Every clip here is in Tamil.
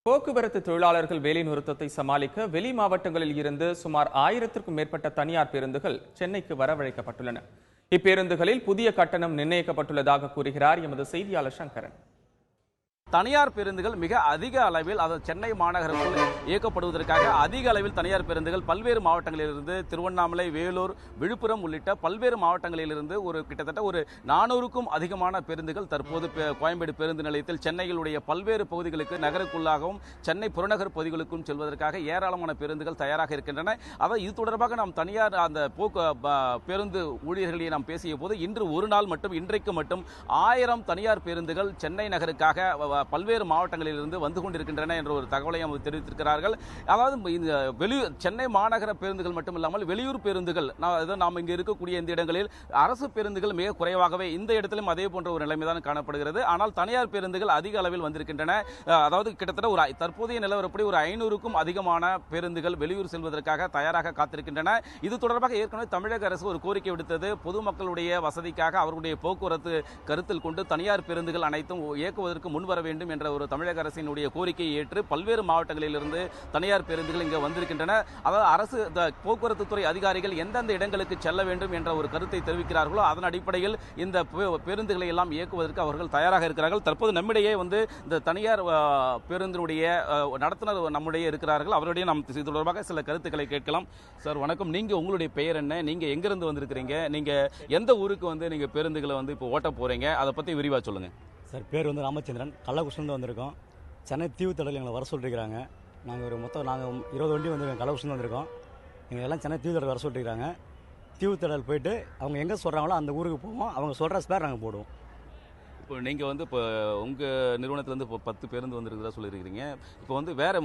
போக்குவரத்து தொழிலாளர்கள் வேலைநிறுத்தத்தை சமாளிக்க வெளி மாவட்டங்களில் இருந்து சுமார் 1000க்கும் மேற்பட்ட தனியார் பேருந்துகள் சென்னைக்கு வரவழைக்கப்பட்டுள்ளன. இப்பேருந்துகளில் புதிய கட்டணம் நிர்ணயிக்கப்பட்டுள்ளதாக கூறுகிறார் எமது செய்தியாளர் சங்கரன். தனியார் பேருந்துகள் மிக அதிக அளவில் சென்னை மாநகருக்குள் இயக்கப்படுவதற்காக அதிக அளவில் தனியார் பேருந்துகள் பல்வேறு மாவட்டங்களிலிருந்து திருவண்ணாமலை, வேலூர், விழுப்புரம் உள்ளிட்ட பல்வேறு மாவட்டங்களிலிருந்து கிட்டத்தட்ட 400க்கும் அதிகமான பேருந்துகள் தற்போது கோயம்பேடு பேருந்து நிலையத்தில் சென்னையிலுடைய பல்வேறு பகுதிகளுக்கு நகருக்குள்ளாகவும் சென்னை புறநகர் பகுதிகளுக்கும் செல்வதற்காக ஏராளமான பேருந்துகள் தயாராக இருக்கின்றன. அதாவது இது தொடர்பாக நாம் தனியார் பேருந்து ஊழியர்களை நாம் பேசிய போது இன்று ஒரு நாள் மட்டும் இன்றைக்கு மட்டும் 1000 தனியார் பேருந்துகள் சென்னை நகருக்காக பல்வேறு மாவட்டங்களில் இருந்து வந்து கொண்டிருக்கின்றன என்ற ஒரு தகவலை தெரிவித்திருக்கிறார்கள். அதாவது சென்னை மாநகர பேருந்துகள் மட்டுமில்லாமல் வெளியூர் பேருந்துகள் நாம் இங்கு இருக்கக்கூடிய இந்த இடங்களில் அரசு பேருந்துகள் மிக குறைவாகவே இந்த இடத்திலும் அதே போன்ற ஒரு நிலைமைதான் காணப்படுகிறது. ஆனால் தனியார் பேருந்துகள் அதிக அளவில் வந்திருக்கின்றன. அதாவது கிட்டத்தட்ட தற்போதைய நிலவரப்படி 500க்கும் அதிகமான பேருந்துகள் வெளியூர் செல்வதற்காக தயாராக காத்திருக்கின்றன. இது தொடர்பாக ஏற்கனவே தமிழக அரசு ஒரு கோரிக்கை விடுத்தது. பொதுமக்களுடைய வசதிக்காக அவர்களுடைய போக்குவரத்து கருத்தில் கொண்டு தனியார் பேருந்துகள் அனைத்தும் இயக்குவதற்கு முன்வர வேண்டும் என்ற ஒரு தமிழக அரசினுடைய கோரிக்கையை ஏற்று பல்வேறு மாவட்டங்களிலிருந்து தனியார் பேருந்துகள் இங்கு வந்திருக்கின்றன. அதாவது அரசு போக்குவரத்து துறை அதிகாரிகள் எந்தெந்த இடங்களுக்கு செல்ல வேண்டும் என்ற ஒரு கருத்தை தெரிவிக்கிறார்களோ அதன் அடிப்படையில் இந்த பேருந்துகளை எல்லாம் இயக்குவதற்கு அவர்கள் தயாராக இருக்கிறார்கள். தற்போது நம்மிடையே இந்த தனியார் பேருந்தினுடைய நடத்துனர் நம்முடைய இருக்கிறார்கள். அவருடைய நாம் இது தொடர்பாக சில கருத்துக்களை கேட்கலாம். சார் வணக்கம். நீங்க உங்களுடைய பெயர் என்ன? நீங்க எங்கிருந்து வந்திருக்கிறீங்க? நீங்க எந்த ஊருக்கு நீங்க பேருந்துகளை இப்போ ஓட்ட போறீங்க? அதை பத்தி விரிவா சொல்லுங்க. சார் பேர் ராமச்சந்திரன். கள்ளக்குறிச்சிலேருந்து வந்திருக்கோம். சென்னை தீவுத்தடல் எங்களை வர சொல்லியிருக்கிறாங்க. நாங்கள் மொத்தம் 20 வண்டி வந்திருக்கோம். கள்ளக்குறிச்சிலேருந்து வந்திருக்கோம். எங்கள் எல்லாம் சென்னை தீவுத்தடல் வர சொல்லியிருக்கிறாங்க. தீவுத்தடல் போயிட்டு அவங்க எங்கே சொல்கிறாங்களோ அந்த ஊருக்கு போவோம். அவங்க சொல்கிற ஸ்பேர் நாங்கள் போடுவோம். இப்போ நீங்கள் இப்போ உங்கள் நிறுவனத்திலேருந்து இப்போ 10 பேருந்து வந்துருக்குதா சொல்லியிருக்கிறீங்க. இப்போ வேறு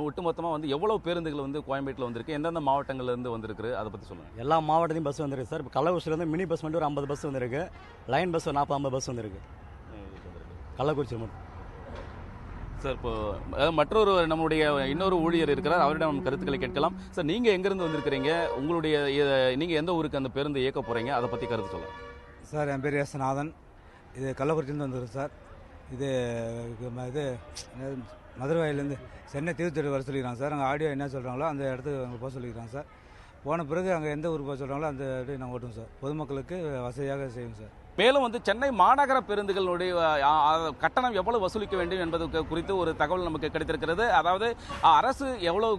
ஒட்டுமொத்தமாக எவ்வளோ பேருந்துகள் கோயம்பேட்டில் வந்திருக்கு, எந்தெந்த மாவட்டங்கள்லேருந்து வந்திருக்கு, அதை பற்றி சொல்லுங்கள். எல்லா மாவட்டத்தையும் பஸ் வந்துருக்கு சார். இப்போ கள்ளக்குறிச்சிலேருந்து மினி பஸ் ஒரு 50 பஸ் வந்திருக்கு. லைன் பஸ் 40-50 பஸ் வந்திருக்கு கள்ளக்குறிச்சி மட்டும். சார் இப்போ மற்றொரு நம்முடைய இன்னொரு ஊழியர் இருக்கிறார். அவரிடம் கருத்துக்களை கேட்கலாம். சார் நீங்கள் எங்கேருந்து வந்திருக்கிறீங்க? நீங்கள் எந்த ஊருக்கு அந்த பேருந்து இயக்க போகிறீங்க, அதை பற்றி கருத்து சொல்லுங்கள். சார் என் பேர் எஸ் நாதன். இது கள்ளக்குறிச்சிலேருந்து வந்துருக்கு சார். இது மதுரவாயிலேருந்து சென்னை தீவுத்தடல் வர சொல்லிக்கிறாங்க சார். அங்கே ஆடியோ என்ன சொல்கிறாங்களோ அந்த இடத்துக்கு அங்கே போக சொல்லிக்கிறாங்க சார். போன பிறகு அங்கே எந்த ஊருக்கு போக சொல்கிறாங்களோ அந்த இடத்துக்கு நாங்கள் ஓட்டுவோம் சார். பொதுமக்களுக்கு வசதியாக செய்வோம் சார். மேலும் சென்னை மாநகர பேருந்துகளுடைய கட்டணம் எவ்வளவு வசூலிக்க வேண்டும் என்பது குறித்து ஒரு தகவல் நமக்கு கிடைத்திருக்கிறது. அதாவது அரசு எவ்வளவு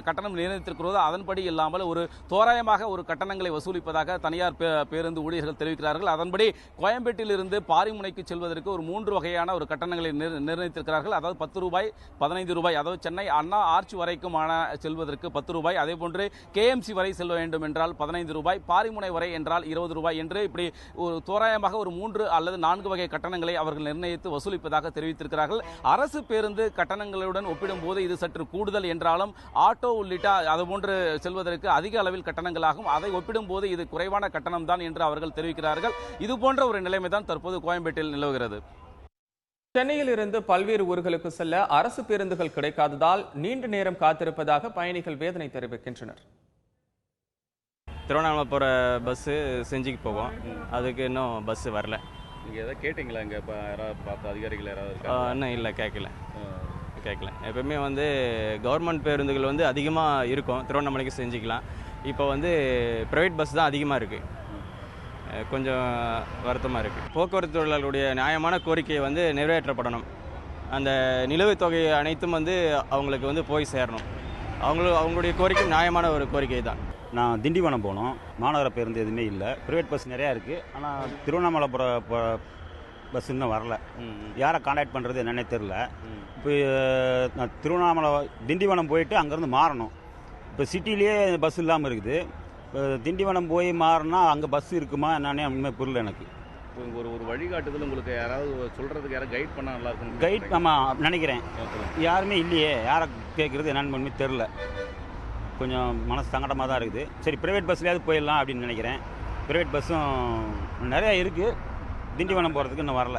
கட்டணம் நிர்ணயித்திருக்கிறதோ அதன்படி இல்லாமல் தோராயமாக கட்டணங்களை வசூலிப்பதாக தனியார் பேருந்து ஊழியர்கள் தெரிவிக்கிறார்கள். அதன்படி கோயம்பேட்டில் இருந்து பாரிமுனைக்கு செல்வதற்கு 3 வகையான கட்டணங்களை நிர்ணயித்திருக்கிறார்கள். அதாவது 10 ரூபாய், 15 ரூபாய். அதாவது சென்னை அண்ணா ஆர்ச் வரைக்குமான செல்வதற்கு 10 ரூபாய். அதே போன்று KMC வரை செல்ல வேண்டும் என்றால் 15 ரூபாய், பாரிமுனை வரை என்றால் 20 ரூபாய் என்று இப்படி தோராய 3 அல்லது 4 வகை கட்டணங்களை அவர்கள் நிர்ணயித்து வசூலிப்பதாக தெரிவித்திருக்கிறார்கள். அரசு பேருந்து கட்டணங்களுடன் ஒப்பிடும்போது இது சற்று கூடுதல் என்றாலும் ஆட்டோ உள்ளிட்ட அதுபோன்று செல்வதற்கு அதிக அளவில் கட்டணங்களாகும். அதை ஒப்பிடும்போது இது குறைவான கட்டணம் தான் என்று அவர்கள் தெரிவிக்கிறார்கள். இது போன்ற ஒரு நிலைமை தான் தற்போது கோயம்பேட்டில் நிலவுகிறது. சென்னையில் இருந்து பல்வேறு ஊர்களுக்கு செல்ல அரசு பேருந்துகள் கிடைக்காததால் நீண்ட நேரம் காத்திருப்பதாக பயணிகள் வேதனை தெரிவிக்கின்றனர். திருவண்ணாமலை போகிற பஸ்ஸு செஞ்சுக்கு போகும். அதுக்கு இன்னும் பஸ்ஸு வரல. நீங்கள் எதாவது கேட்டிங்களா? இங்கே இப்போ யாராவது பார்த்த அதிகாரிகள் யாராவது இன்னும் இல்லை, கேட்கல. எப்பவுமே கவர்மெண்ட் பேருந்துகள் அதிகமாக இருக்கும். திருவண்ணாமலைக்கு செஞ்சுக்கலாம். இப்போ ப்ரைவேட் பஸ் தான் அதிகமாக இருக்குது. கொஞ்சம் வருத்தமாக இருக்குது. போக்குவரத்து தொழிலாளர்களுடைய நியாயமான கோரிக்கையை நிறைவேற்றப்படணும். அந்த நிலுவைத் தொகை அனைத்தும் அவங்களுக்கு போய் சேரணும். அவங்களுடைய கோரிக்கை நியாயமான ஒரு கோரிக்கை தான். நான் திண்டிவனம் போனோம். மாநகர பேருந்து எதுவுமே இல்லை. ப்ரைவேட் பஸ் நிறையா இருக்குது. ஆனால் திருவண்ணாமலை போகிற பஸ் இன்னும் வரல. யாரை கான்டாக்ட் பண்ணுறது என்னன்னே தெரில. இப்போ நான் திண்டிவனம் போயிட்டு அங்கேருந்து மாறணும். இப்போ சிட்டிலேயே பஸ் இல்லாமல் இருக்குது. இப்போ திண்டிவனம் போய் மாறினா அங்கே பஸ் இருக்குமா என்னன்னே உண்மை புரியல எனக்கு. ஒரு வழிகாட்டுதல் உங்களுக்கு யாராவது சொல்கிறதுக்கு யாராவது கைட் பண்ணால் நல்லாயிருக்கும். கைட் ஆமாம் நினைக்கிறேன். யாருமே இல்லையே. யாரை கேட்குறது என்னன்னு உண்மை தெரில. கொஞ்சம் மனசு சங்கடமாக தான் இருக்குது. சரி ப்ரைவேட் பஸ்லேயாவது போயிடலாம் அப்படின்னு நினைக்கிறேன். ப்ரைவேட் பஸ்ஸும் நிறையா இருக்குது. திண்டிவனம் போகிறதுக்கு இன்னும் வரல.